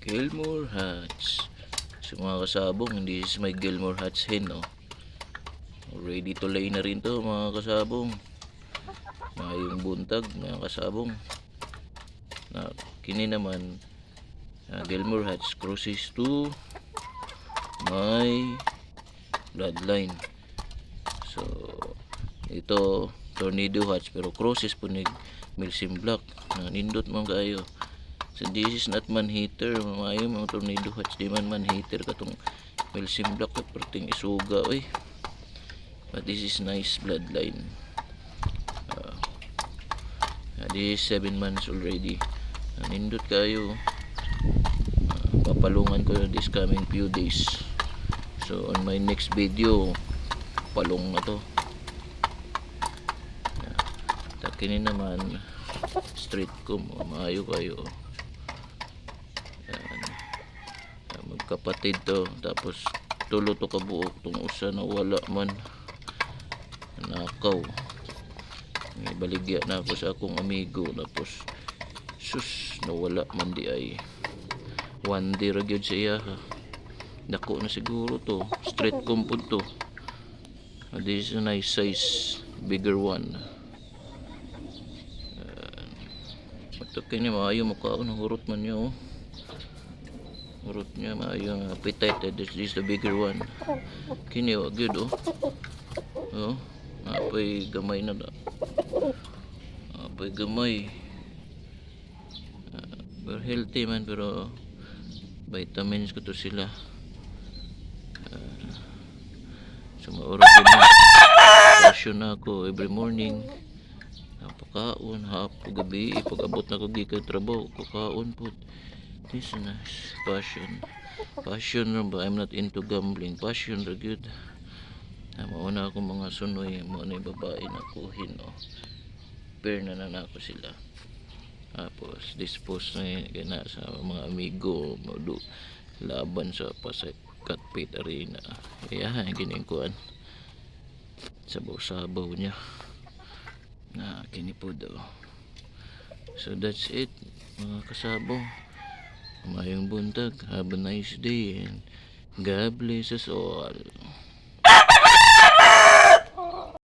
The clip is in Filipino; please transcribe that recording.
Gilmore Hatch. So mga kasabong, this is my Gilmore Hatch hen, oh. Ready to lay na rin to mga kasabong. Mayong buntag mga kasabong. Na kini naman Gilmore Hatch crosses to my bloodline. So ito Tornado Hatch pero crosses po ni Milsim Black. Nindot man kayo. So this is not man hater, maayo mga Tornado Hatch di man hater katong Milsim Black perting isuga oy. But this is nice bloodline. This is 7 months already. Nindot kayo. Papalungan ko this coming few days. So on my next video palong na to. Takinin naman straight ko maayo kayo. Magkapatid to, tapos tulo to kabuok tong usa na wala man nakaw. May baligya na ako sa akong amigo, tapos sus nawala man di ay one day ra gyud siya ha. Dako na siguro to, straight kumpod to. This is a nice size, bigger one. Ito kini maayo mukha ng hurot man niya, oh. Hurot niya maayo ang appetite. This is the bigger one. Kini wa good, oh. Oh, apay gamay na da. Apay gamay. Pero healthy man, pero vitamins ko to sila. So maura na. Pasyon na ako every morning. Napakaon hapon gabi pag abot na ko gikan trabaho kakaon po. This is nice. Passion ba? I'm not into gambling. Passion ra gyud. Mauna ako mga sunoy mo na babae na kuhin, oh. Pair na ako sila. Tapos dispose na sa mga amigo modu laban sa Pasay Catpit Arena. Kaya gining kuan. Sabaw-sabaw niya. Na kini po daw. So that's it mga kasabong. Mayong buntag. Have a nice day and God bless us all.